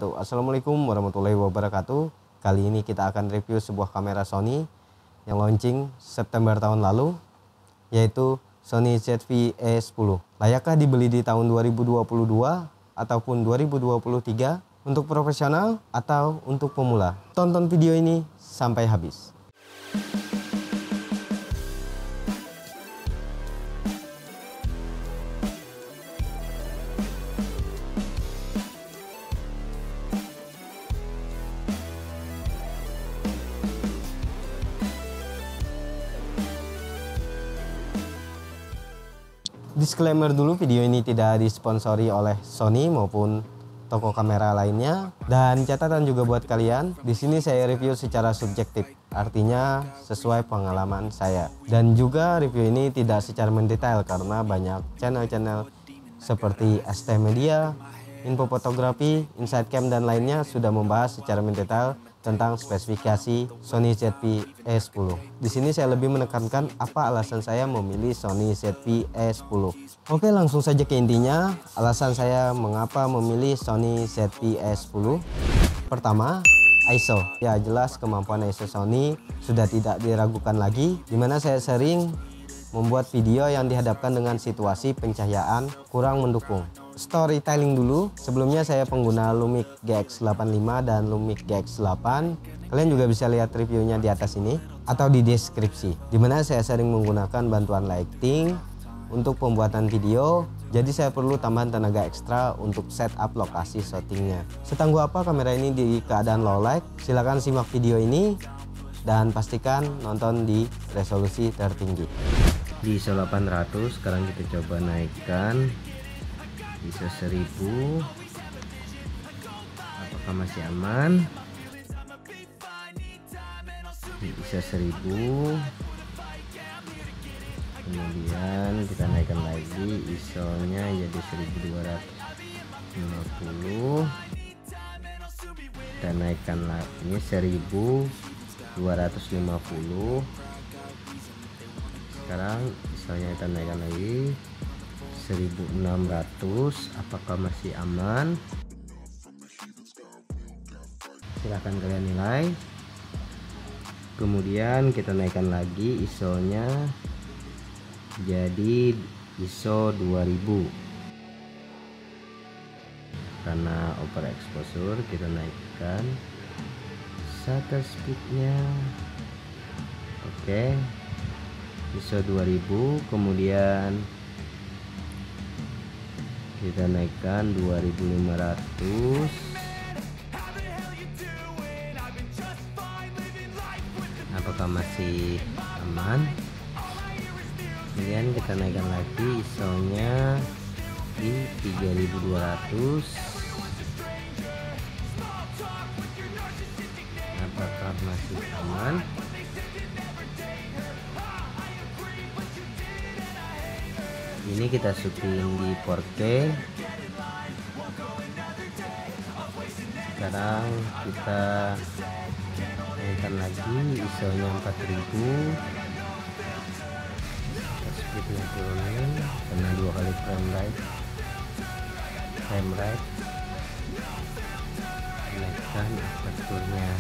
Assalamualaikum warahmatullahi wabarakatuh. Kali ini kita akan review sebuah kamera Sony yang launching September tahun lalu, yaitu Sony ZV-E10. Layakkah dibeli di tahun 2022 ataupun 2023 untuk profesional atau untuk pemula? Tonton video ini sampai habis. Disclaimer dulu, video ini tidak disponsori oleh Sony maupun toko kamera lainnya, dan catatan juga buat kalian, di sini saya review secara subjektif, artinya sesuai pengalaman saya. Dan juga review ini tidak secara mendetail karena banyak channel-channel seperti ST Media, Info Fotografi, Insight Cam dan lainnya sudah membahas secara mendetail tentang spesifikasi Sony ZV-E10. Di sini saya lebih menekankan apa alasan saya memilih Sony ZV-E10. Oke, langsung saja ke intinya. Alasan saya mengapa memilih Sony ZV-E10. Pertama, ISO. Ya, jelas kemampuan ISO Sony sudah tidak diragukan lagi, dimana saya sering membuat video yang dihadapkan dengan situasi pencahayaan kurang mendukung. Storytelling dulu, sebelumnya saya pengguna Lumix GX85 dan Lumix GX8. Kalian juga bisa lihat reviewnya di atas ini atau di deskripsi, dimana saya sering menggunakan bantuan lighting untuk pembuatan video, jadi saya perlu tambahan tenaga ekstra untuk setup lokasi shootingnya. Setangguh apa kamera ini di keadaan low light? Silahkan simak video ini dan pastikan nonton di resolusi tertinggi. Di ISO 800, sekarang kita coba naikkan ISO 1000. Apakah masih aman? Di ISO 1000. Kemudian kita naikkan lagi ISO nya jadi 1250. Kita naikkan lagi 1250. Sekarang ISO nya kita naikkan lagi 1600. Apakah masih aman? Silahkan kalian nilai. Kemudian kita naikkan lagi ISO nya jadi ISO 2000. Karena overexposure kita naikkan shutter speednya. Oke, ISO 2000. Kemudian kita naikkan 2500. Apakah masih aman? Kemudian kita naikkan lagi ISO nya di 3200. Apakah masih aman? Ini kita syuting di 4K. Sekarang kita naikkan lagi ISO nya 4000. Speednya turunin karena 2 kali frame rate. Naikkan aperturnya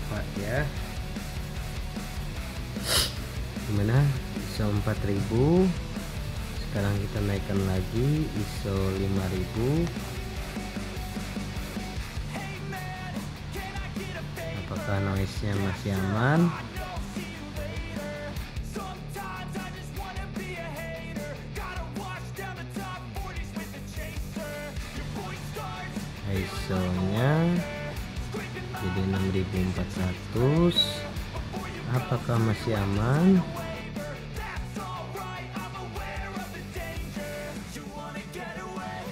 4 ya. Gimana ISO 4000? Sekarang kita naikkan lagi ISO 5000. Apakah noise nya masih aman? ISO nya jadi 6400. Apakah masih aman?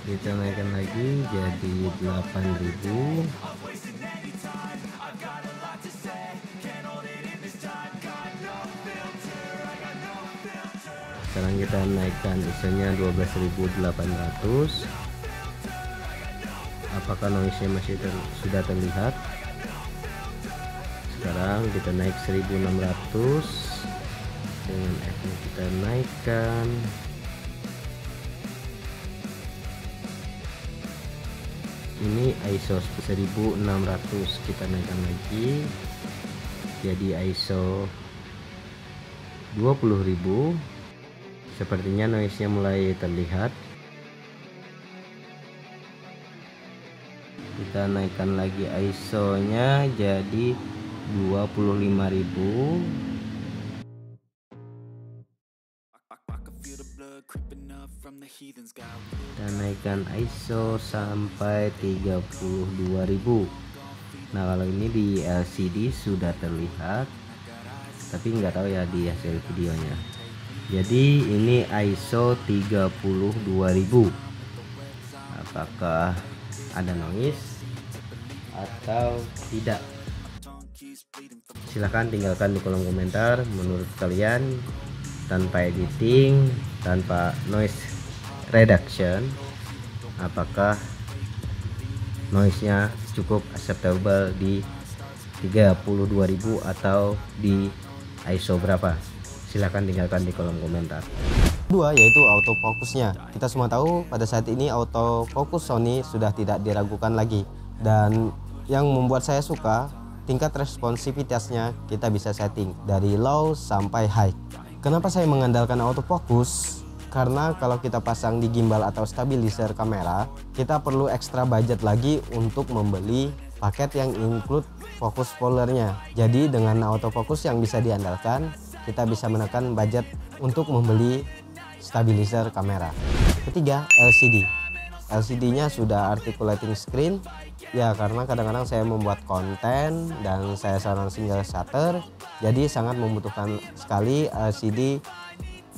Kita naikkan lagi jadi 8000. Sekarang kita naikkan ISO nya 12800. Apakah noise nya masih sudah terlihat? Sekarang kita naik 1600 dengan F nya kita naikkan ini ISO 1600, kita naikkan lagi jadi ISO 20.000. sepertinya noise nya mulai terlihat. Kita naikkan lagi ISO nya jadi 25.000. Dan naikkan ISO sampai 32.000. Nah, kalau ini di LCD sudah terlihat, tapi nggak tahu ya di hasil videonya. Jadi ini ISO 32.000. Apakah ada noise atau tidak? Silahkan tinggalkan di kolom komentar menurut kalian, tanpa editing, tanpa noise reduction, apakah noise nya cukup acceptable di 32.000 atau di ISO berapa? Silahkan tinggalkan di kolom komentar. Kedua yaitu autofocusnya. Kita semua tahu pada saat ini autofocus Sony sudah tidak diragukan lagi, dan yang membuat saya suka tingkat responsivitasnya kita bisa setting dari low sampai high. Kenapa saya mengandalkan autofocus? Karena kalau kita pasang di gimbal atau stabilizer kamera, kita perlu ekstra budget lagi untuk membeli paket yang include focus pullernya. Jadi dengan autofocus yang bisa diandalkan, kita bisa menekan budget untuk membeli stabilizer kamera. Ketiga, LCD. LCD-nya sudah articulating screen. Ya, karena kadang-kadang saya membuat konten dan saya seorang single shutter, jadi sangat membutuhkan sekali LCD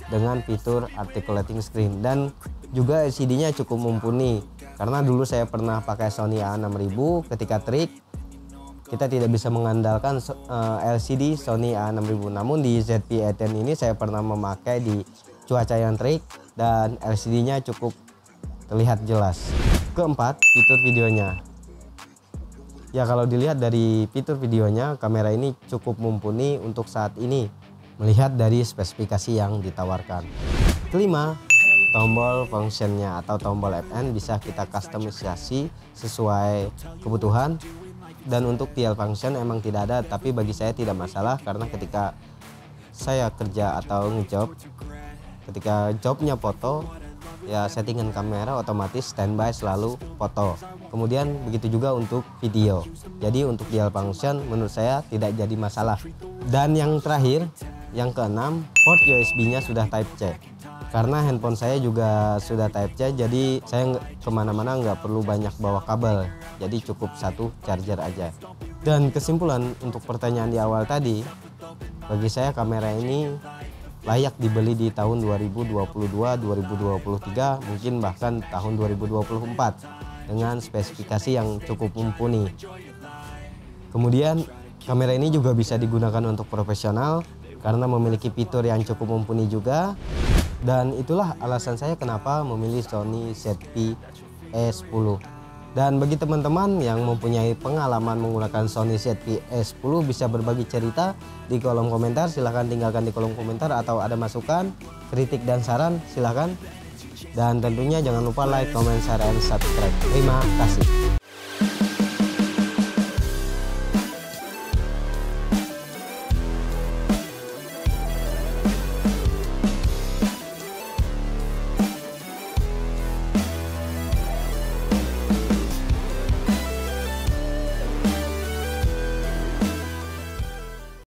dengan fitur articulating screen. Dan juga LCD-nya cukup mumpuni, karena dulu saya pernah pakai Sony A6000. Ketika trik kita tidak bisa mengandalkan LCD Sony A6000, namun di ZV-E10 ini saya pernah memakai di cuaca yang terik dan LCD-nya cukup terlihat jelas. Keempat, fitur videonya. Ya, kalau dilihat dari fitur videonya, kamera ini cukup mumpuni untuk saat ini melihat dari spesifikasi yang ditawarkan. Kelima, tombol functionnya atau tombol FN bisa kita customisasi sesuai kebutuhan. Dan untuk TL function emang tidak ada, tapi bagi saya tidak masalah, karena ketika saya kerja atau ngejob, ketika jobnya foto, ya settingan kamera otomatis standby selalu foto. Kemudian begitu juga untuk video. Jadi untuk dual function menurut saya tidak jadi masalah. Dan yang terakhir, yang keenam, port USB-nya sudah Type C. Karena handphone saya juga sudah Type C, jadi saya kemana-mana nggak perlu banyak bawa kabel. Jadi cukup satu charger aja. Dan kesimpulan untuk pertanyaan di awal tadi, bagi saya kamera ini layak dibeli di tahun 2022, 2023, mungkin bahkan tahun 2024 dengan spesifikasi yang cukup mumpuni. Kemudian kamera ini juga bisa digunakan untuk profesional karena memiliki fitur yang cukup mumpuni juga. Dan itulah alasan saya kenapa memilih Sony ZV-E10. Dan bagi teman-teman yang mempunyai pengalaman menggunakan Sony ZV-E10 bisa berbagi cerita di kolom komentar. Silahkan tinggalkan di kolom komentar, atau ada masukan, kritik dan saran silahkan. Dan tentunya jangan lupa like, comment, share, dan subscribe. Terima kasih.